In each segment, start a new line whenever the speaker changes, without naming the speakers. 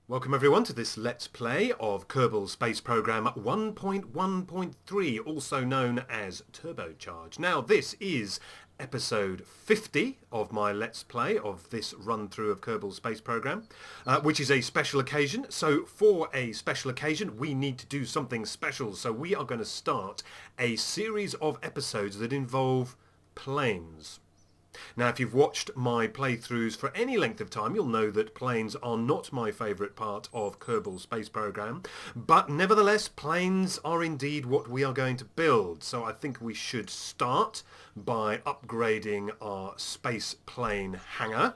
Welcome everyone to this Let's Play of Kerbal Space Program 1.1.3, also known as Turbocharge. Now this is episode 50 of my Let's Play of this run-through of Kerbal Space Program, which is a special occasion. So for a special occasion we need to do something special, so we are going to start a series of episodes that involve planes. Now, if you've watched my playthroughs for any length of time, you'll know that planes are not my favourite part of Kerbal Space Program, but nevertheless, planes are indeed what we are going to build. So I think we should start by upgrading our space plane hangar.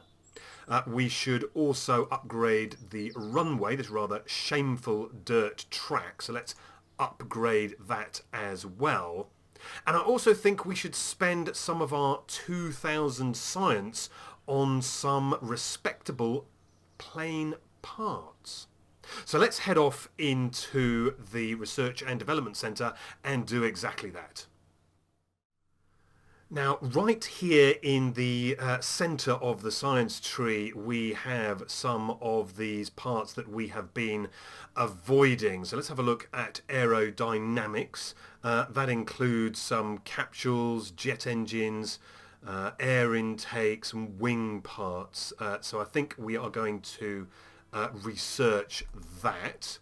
We should also upgrade the runway, this rather shameful dirt track, so let's upgrade that as well. And I also think we should spend some of our 2000 science on some respectable plane parts. So let's head off into the Research and Development Centre and do exactly that. Now, right here in the centre of the science tree, we have some of these parts that we have been avoiding. So let's have a look at aerodynamics. That includes some capsules, jet engines, air intakes and wing parts. So I think we are going to research that.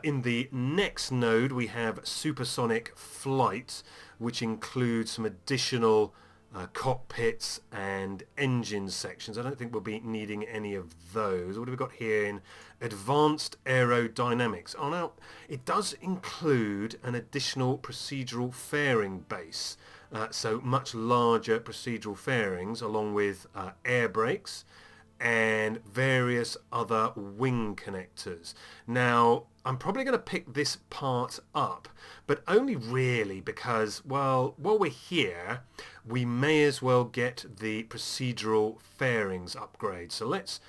In the next node we have supersonic flight, which includes some additional cockpits and engine sections. I don't think we'll be needing any of those. What have we got here in advanced aerodynamics? Oh, now it does include an additional procedural fairing base. So much larger procedural fairings along with air brakes and various other wing connectors. Now, I'm probably going to pick this part up, but only really because, well, while we're here, we may as well get the procedural fairings upgrade. So let's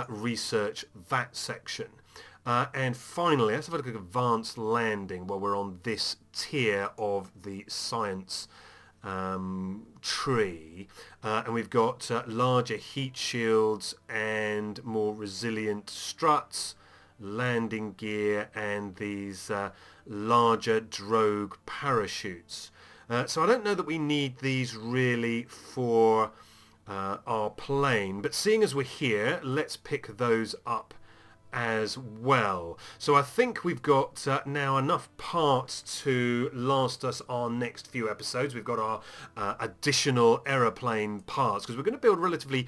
research that section. And finally, let's have a look at advanced landing while we're on this tier of the science tree, and we've got larger heat shields and more resilient struts, landing gear, and these larger drogue parachutes. So I don't know that we need these really for our plane, but seeing as we're here, let's pick those up as well. So I think we've got now enough parts to last us our next few episodes. We've got our additional aeroplane parts, because we're going to build relatively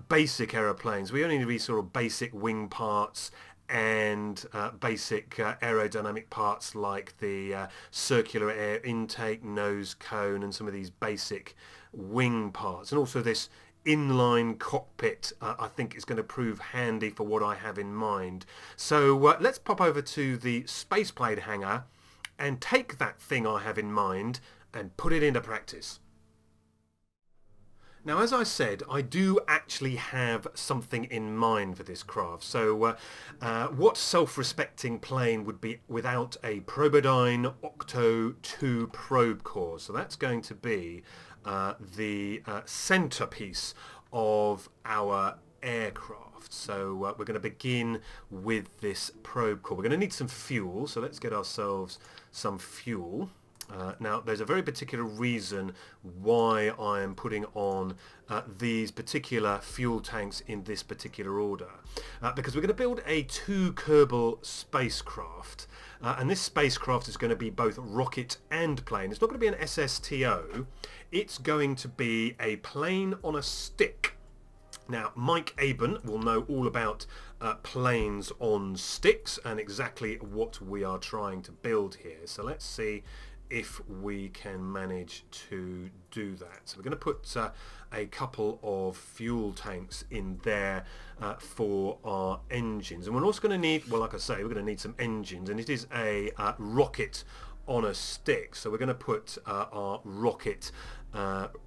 basic aeroplanes. We only need these sort of basic wing parts and basic aerodynamic parts like the circular air intake, nose cone, and some of these basic wing parts, and also this inline cockpit I think is going to prove handy for what I have in mind. So let's pop over to the spaceplane hangar and take that thing I have in mind and put it into practice. Now, as I said, I do actually have something in mind for this craft. So what self-respecting plane would be without a Probodyne Octo 2 probe core? So that's going to be the centerpiece of our aircraft. So we're going to begin with this probe core. We're going to need some fuel, so let's get ourselves some fuel. Now, there's a very particular reason why I am putting on these particular fuel tanks in this particular order. Because we're going to build a 2 Kerbal spacecraft. And this spacecraft is going to be both rocket and plane. It's not going to be an SSTO. It's going to be a plane on a stick. Now, Mike Aben will know all about planes on sticks and exactly what we are trying to build here. So let's see if we can manage to do that. So we're going to put a couple of fuel tanks in there for our engines, and we're also going to need, well, like I say, we're going to need some engines, and it is a rocket on a stick, so we're going to put our rocket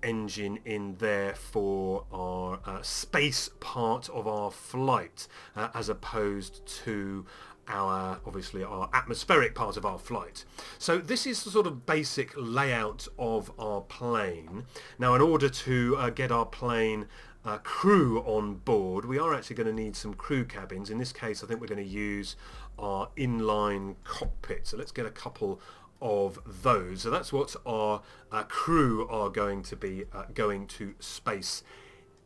engine in there for our space part of our flight, as opposed to obviously our atmospheric part of our flight. So this is the sort of basic layout of our plane. Now, in order to get our plane crew on board, we are actually going to need some crew cabins. In this case, I think we're going to use our inline cockpit. So let's get a couple of those. So that's what our crew are going to be going to space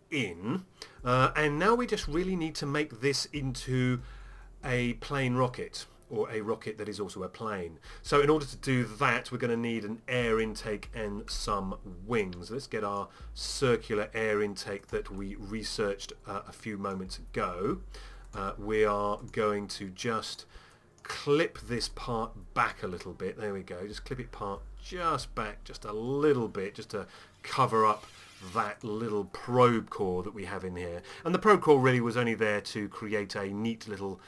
in. And now we just really need to make this into a plane rocket, or a rocket that is also a plane. So in order to do that, we're going to need an air intake and some wings. Let's get our circular air intake that we researched a few moments ago. We are going to just clip this part back a little bit. There we go. Just clip it part just back just a little bit, just to cover up that little probe core that we have in here. And the probe core really was only there to create a neat little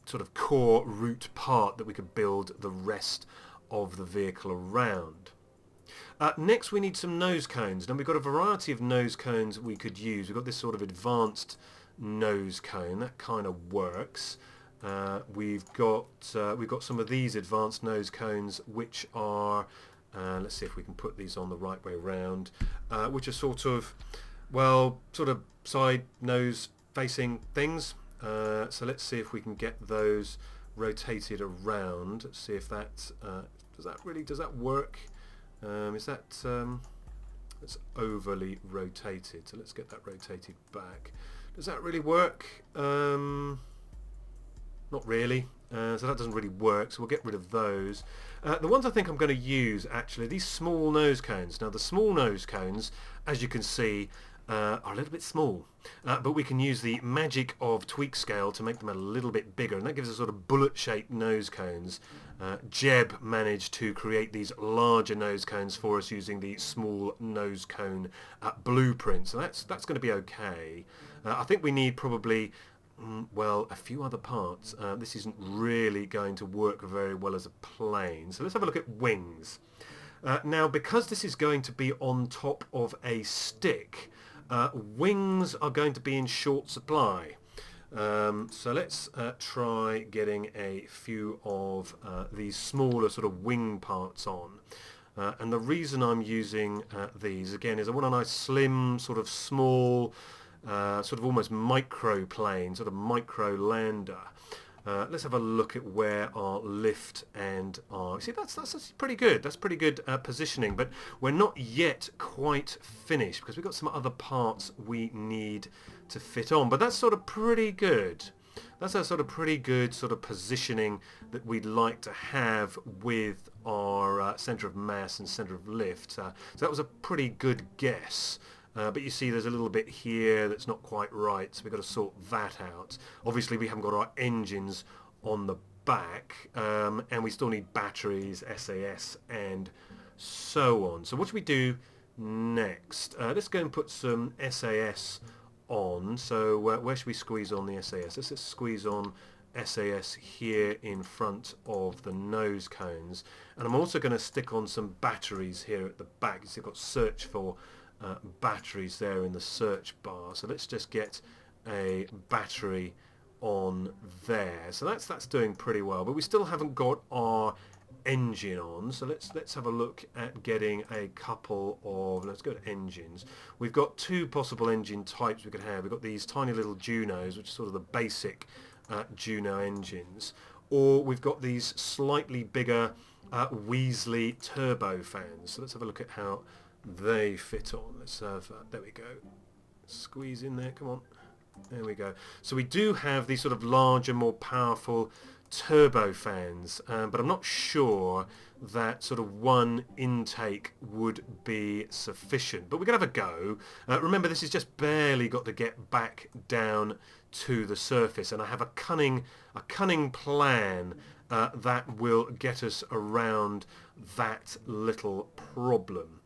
sort of core root part that we could build the rest of the vehicle around. Next we need some nose cones. Now we've got a variety of nose cones we could use. We've got this sort of advanced nose cone that kind of works. We've got some of these advanced nose cones which are let's see if we can put these on the right way around, which are sort of, well, sort of side nose facing things. So let's see if we can get those rotated around. Let's see if that does that work? Is that it's overly rotated? So let's get that rotated back. Does that really work? Not really. So that doesn't really work. So we'll get rid of those. The ones I think I'm going to use actually, these small nose cones. Now the small nose cones, as you can see, are a little bit small, but we can use the magic of tweak scale to make them a little bit bigger, and that gives us sort of bullet-shaped nose cones. Jeb managed to create these larger nose cones for us using the small nose cone blueprint, so that's going to be okay. I think we need probably, well, a few other parts. This isn't really going to work very well as a plane, so let's have a look at wings. Now, because this is going to be on top of a stick, wings are going to be in short supply. So let's try getting a few of these smaller sort of wing parts on. And the reason I'm using these, again, is I want a nice slim, sort of small, sort of almost micro plane, sort of micro lander. Let's have a look at where our lift and our... See, that's pretty good. That's pretty good positioning, but we're not yet quite finished because we've got some other parts we need to fit on. But that's sort of pretty good. That's a sort of pretty good sort of positioning that we'd like to have with our centre of mass and centre of lift. So that was a pretty good guess. But you see there's a little bit here that's not quite right, so we've got to sort that out. Obviously we haven't got our engines on the back, and we still need batteries, SAS, and so on. So what should we do next? Let's go and put some SAS on. So where should we squeeze on the SAS? Let's just squeeze on SAS here in front of the nose cones. And I'm also going to stick on some batteries here at the back. So you've got search for batteries there in the search bar. So let's just get a battery on there. So that's doing pretty well, but we still haven't got our engine on. So let's have a look at getting a couple of, let's go to engines. We've got two possible engine types we could have. We've got these tiny little Junos, which is sort of the basic Juno engines, or we've got these slightly bigger Weasley turbofans. So let's have a look at how they fit on. Let's have there we go, squeeze in there, come on, there we go. So we do have these sort of larger, more powerful turbofans, but I'm not sure that sort of one intake would be sufficient, but we're gonna have a go. Remember, this has just barely got to get back down to the surface, and I have a cunning plan that will get us around that little problem.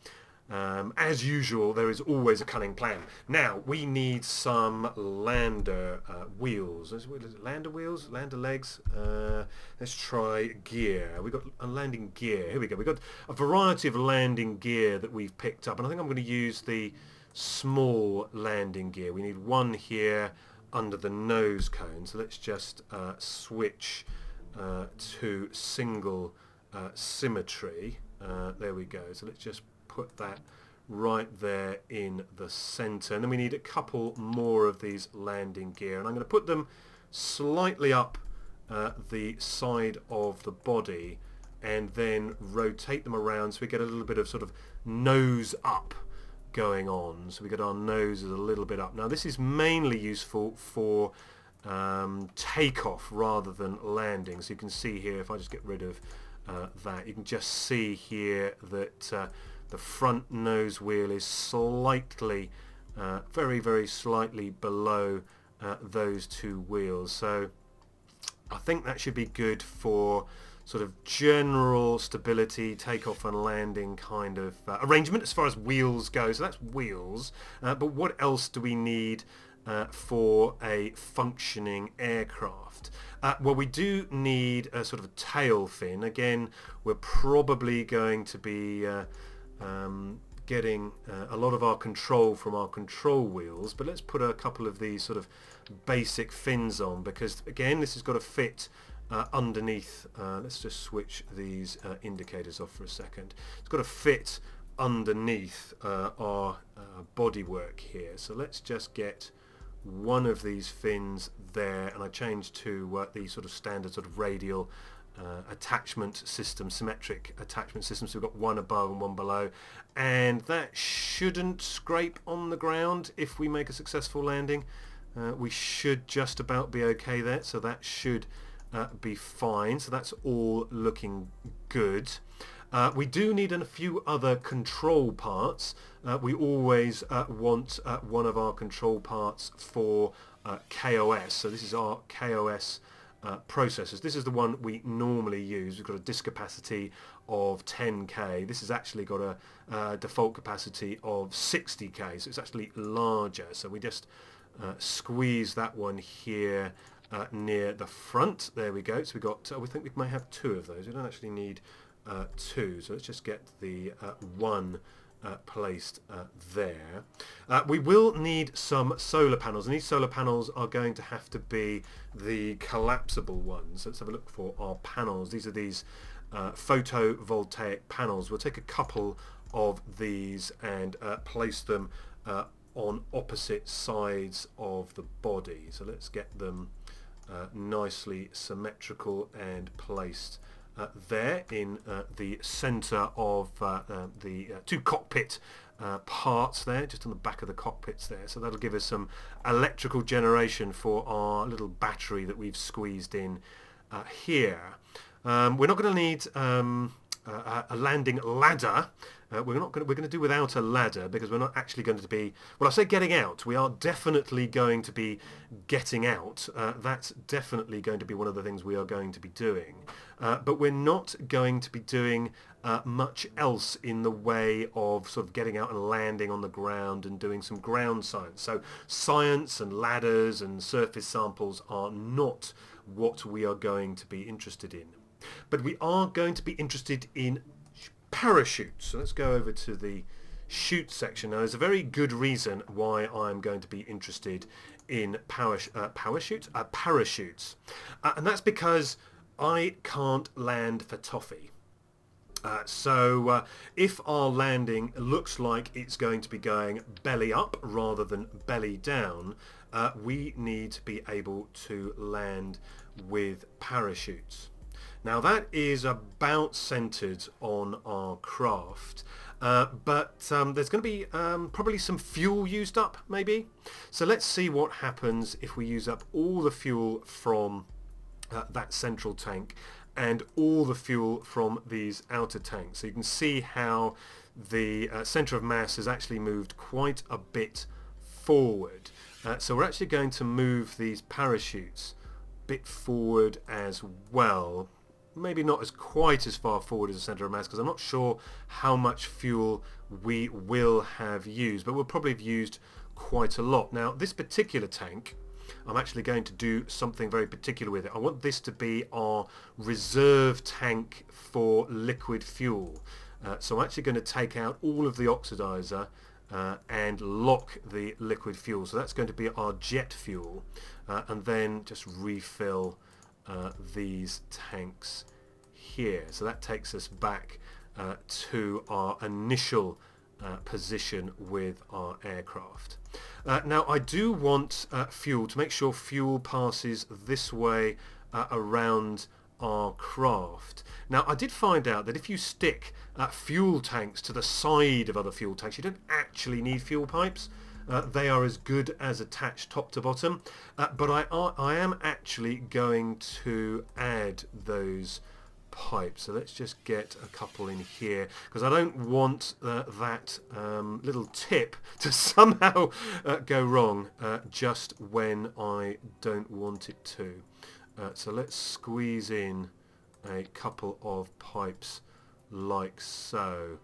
As usual, there is always a cunning plan. Now, we need some lander wheels. What is it? Lander wheels? Lander legs? Let's try gear. We've got a landing gear. Here we go. We've got a variety of landing gear that we've picked up, and I think I'm going to use the small landing gear. We need one here under the nose cone, so let's just switch to single symmetry. There we go. So let's just put that right there in the center. And then we need a couple more of these landing gear, and I'm going to put them slightly up the side of the body and then rotate them around so we get a little bit of sort of nose up going on. So we get our noses a little bit up. Now this is mainly useful for takeoff rather than landing. So you can see here, if I just get rid of that, you can just see here that the front nose wheel is slightly, very, very slightly below those two wheels. So I think that should be good for sort of general stability, takeoff and landing kind of arrangement as far as wheels go. So that's wheels. But what else do we need for a functioning aircraft? Well, we do need a sort of a tail fin. Again, we're probably going to be getting a lot of our control from our control wheels, but let's put a couple of these sort of basic fins on, because again this has got to fit underneath. Let's just switch these indicators off for a second. It's got to fit underneath our bodywork here. So let's just get one of these fins there, and I changed to the sort of standard sort of radial attachment system, symmetric attachment system. So we've got one above and one below, and that shouldn't scrape on the ground if we make a successful landing. We should just about be okay there, so that should be fine. So that's all looking good. We do need a few other control parts. We always want one of our control parts for KOS. So this is our KOS processors. This is the one we normally use. We've got a disk capacity of 10k. This has actually got a default capacity of 60k, so it's actually larger. So we just squeeze that one here near the front. There we go. So we got. We think we may have two of those. We don't actually need two. So let's just get the one placed there. We will need some solar panels, and these solar panels are going to have to be the collapsible ones. Let's have a look for our panels. These are these photovoltaic panels. We'll take a couple of these and place them on opposite sides of the body. So let's get them nicely symmetrical and placed there in the center of the two cockpit parts there, just on the back of the cockpits there. So that'll give us some electrical generation for our little battery that we've squeezed in here. We're not going to need a landing ladder. We're going to do without a ladder, because we're not actually going to be, well, I say getting out, we are definitely going to be getting out. That's definitely going to be one of the things we are going to be doing. But we're not going to be doing much else in the way of sort of getting out and landing on the ground and doing some ground science. So science and ladders and surface samples are not what we are going to be interested in. But we are going to be interested in parachutes. So let's go over to the chute section. Now there's a very good reason why I'm going to be interested in parachutes. And that's because I can't land for toffee. So if our landing looks like it's going to be going belly up rather than belly down, we need to be able to land with parachutes. Now that is about centered on our craft, but there's going to be probably some fuel used up maybe. So let's see what happens if we use up all the fuel from that central tank and all the fuel from these outer tanks. So you can see how the center of mass has actually moved quite a bit forward. So we're actually going to move these parachutes a bit forward as well. Maybe not as quite as far forward as the center of mass, because I'm not sure how much fuel we will have used, but we'll probably have used quite a lot. Now this particular tank, I'm actually going to do something very particular with it. I want this to be our reserve tank for liquid fuel. So I'm actually going to take out all of the oxidizer and lock the liquid fuel. So that's going to be our jet fuel, and then just refill these tanks here. So that takes us back to our initial position with our aircraft. Now I do want fuel to make sure fuel passes this way around our craft. Now I did find out that if you stick fuel tanks to the side of other fuel tanks, you don't actually need fuel pipes. They are as good as attached top to bottom, but I am actually going to add those pipes. So let's just get a couple in here, because I don't want that little tip to somehow go wrong just when I don't want it to. So let's squeeze in a couple of pipes like so.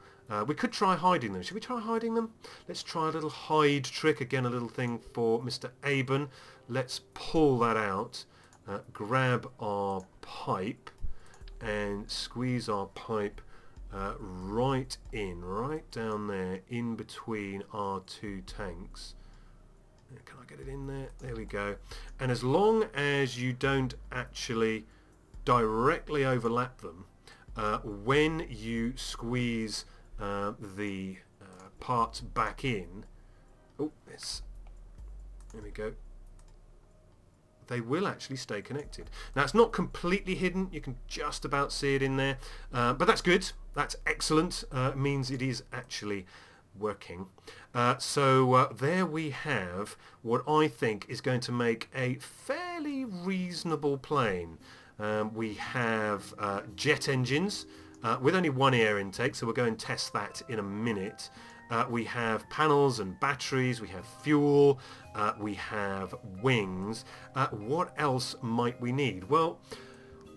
We could try hiding them. Should we try hiding them? Let's try a little hide trick. Again, a little thing for Mr. Aben. Let's pull that out, grab our pipe and squeeze our pipe right down there in between our two tanks. Can I get it in there? There we go. And as long as you don't actually directly overlap them, when you squeeze the parts back in, there we go, they will actually stay connected. Now it's not completely hidden, you can just about see it in there, but that's good, that's excellent. It means it is actually working. So there we have what I think is going to make a fairly reasonable plane. We have jet engines with only one air intake, so we'll go and test that in a minute. We have panels and batteries, we have fuel, we have wings. What else might we need? Well,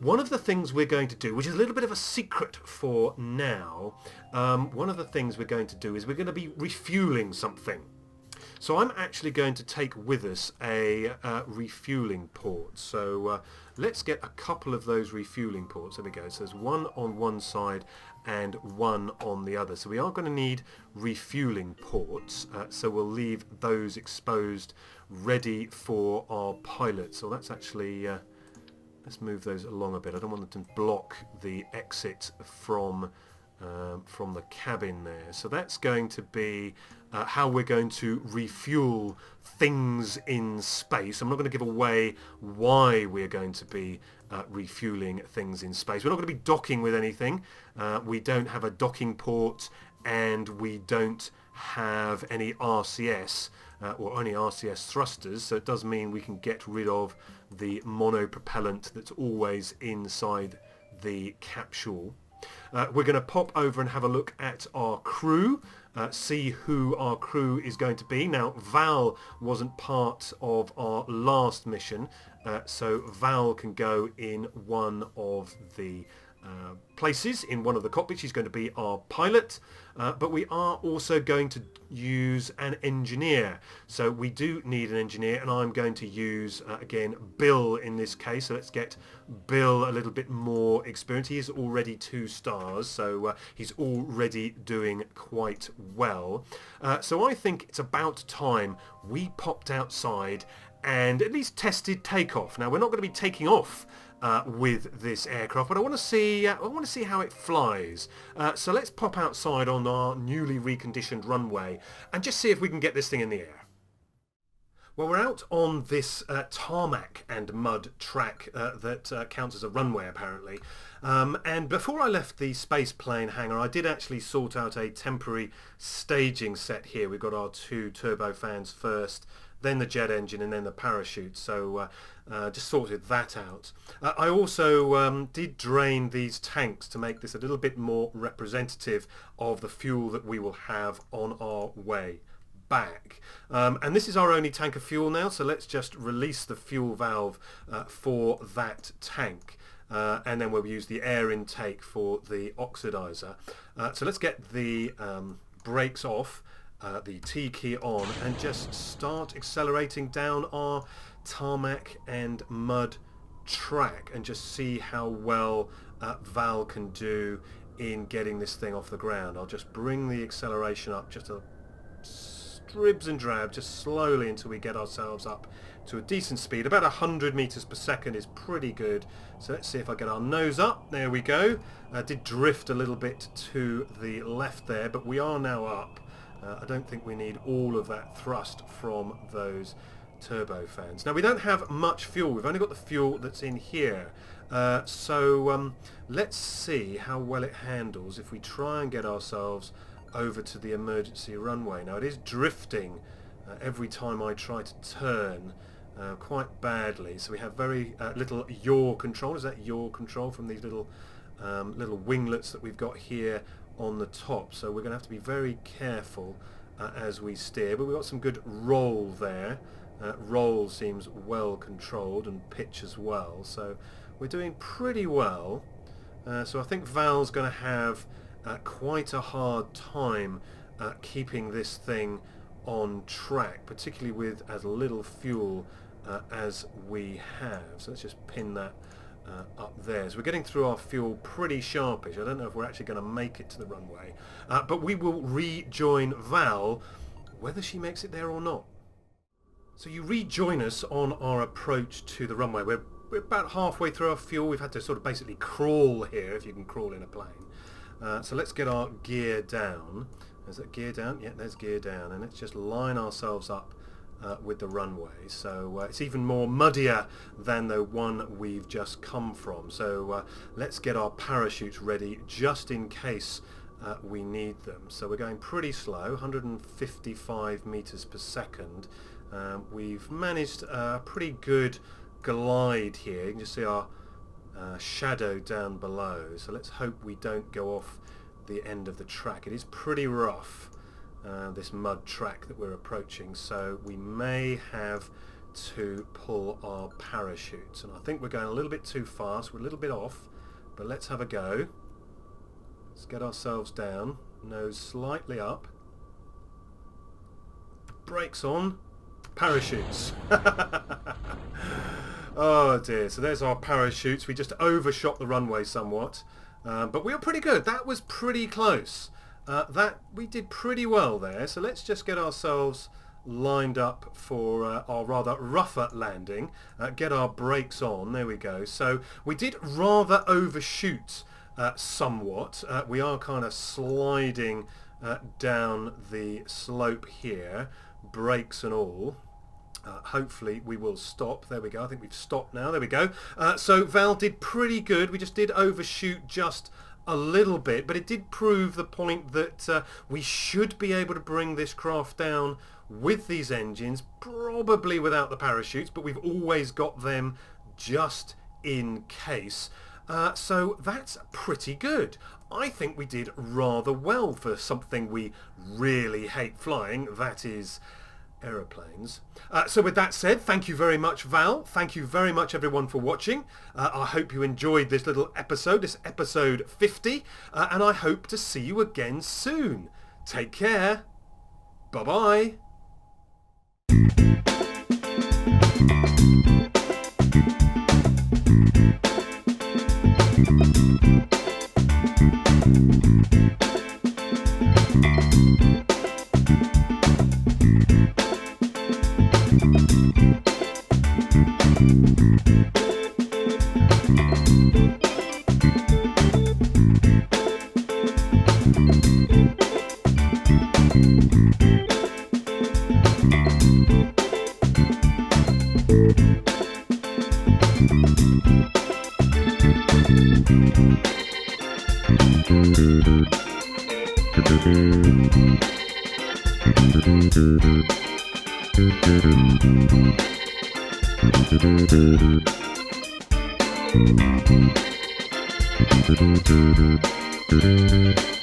one of the things we're going to do, which is a little bit of a secret for now, one of the things we're going to do is we're going to be refueling something. So I'm actually going to take with us a refueling port. So let's get a couple of those refueling ports. There we go. So there's one on one side and one on the other. So we are going to need refueling ports. So we'll leave those exposed, ready for our pilots. So that's actually... let's move those along a bit. I don't want them to block the exit from the cabin there. So that's going to be how we're going to refuel things in space. I'm not going to give away why we're going to be refueling things in space. We're not going to be docking with anything. We don't have a docking port, and we don't have any RCS or only RCS thrusters, so it does mean we can get rid of the monopropellant that's always inside the capsule. We're going to pop over and have a look at our crew, see who our crew is going to be. Now, Val wasn't part of our last mission, so Val can go in one of the places in one of the cockpits. She's going to be our pilot, but we are also going to use an engineer. So we do need an engineer, and I'm going to use again Bill in this case. So let's get Bill a little bit more experience. He is already 2 stars, so he's already doing quite well. So I think it's about time we popped outside and at least tested takeoff. Now we're not going to be taking off with this aircraft, but I want to see how it flies. So let's pop outside on our newly reconditioned runway and just see if we can get this thing in the air. Well, we're out on this tarmac and mud track that counts as a runway apparently. And before I left the space plane hangar, I did actually sort out a temporary staging set here. We've got our 2 turbofans first, then the jet engine, and then the parachute. So just sorted that out. I also did drain these tanks to make this a little bit more representative of the fuel that we will have on our way back. And this is our only tank of fuel now, so let's just release the fuel valve for that tank. And then we'll use the air intake for the oxidizer. So let's get the brakes off, the T key on, and just start accelerating down our tarmac and mud track and just see how well Val can do in getting this thing off the ground. I'll just bring the acceleration up just a dribs and drabs, just slowly, until we get ourselves up to a decent speed. About 100 meters per second is pretty good. So let's see if I get our nose up. There we go. Did drift a little bit to the left there, but we are now up. I don't think we need all of that thrust from those turbofans. Now we don't have much fuel, we've only got the fuel that's in here. So let's see how well it handles if we try and get ourselves over to the emergency runway. Now it is drifting every time I try to turn quite badly, so we have very little yaw control. Is that yaw control from these little winglets that we've got here on the top? So we're going to have to be very careful as we steer, but we've got some good roll there. Roll seems well controlled, and pitch as well, so we're doing pretty well. So I think Val's going to have quite a hard time keeping this thing on track, particularly with as little fuel as we have. So let's just pin that up there. So we're getting through our fuel pretty sharpish. I don't know if we're actually going to make it to the runway, but we will rejoin Val whether she makes it there or not. So you rejoin us on our approach to the runway. We're about halfway through our fuel. We've had to sort of basically crawl here, if you can crawl in a plane. So let's get our gear down. Is that gear down? Yeah, there's gear down. And let's just line ourselves up with the runway. So it's even more muddier than the one we've just come from. So let's get our parachutes ready just in case we need them. So we're going pretty slow, 155 meters per second. We've managed a pretty good glide here. You can just see our shadow down below. So let's hope we don't go off the end of the track. It is pretty rough, this mud track that we're approaching, so we may have to pull our parachutes. And I think we're going a little bit too fast. We're a little bit off, but let's have a go. Let's get ourselves down, nose slightly up, brakes on, parachutes. Oh dear, so there's our parachutes. We just overshot the runway somewhat, but we were pretty good. That was pretty close. We did pretty well there, so let's just get ourselves lined up for our rather rougher landing. Get our brakes on, there we go. So we did rather overshoot somewhat. We are kind of sliding down the slope here, brakes and all. Hopefully we will stop. There we go. I think we've stopped now. There we go. So Val did pretty good. We just did overshoot just a little bit, but it did prove the point that we should be able to bring this craft down with these engines, probably without the parachutes, but we've always got them just in case. So that's pretty good. I think we did rather well for something we really hate flying, that is aeroplanes. So with that said, thank you very much, Val. Thank you very much, everyone, for watching. I hope you enjoyed this little episode, this episode 50, and I hope to see you again soon. Take care. Bye-bye. Thank you.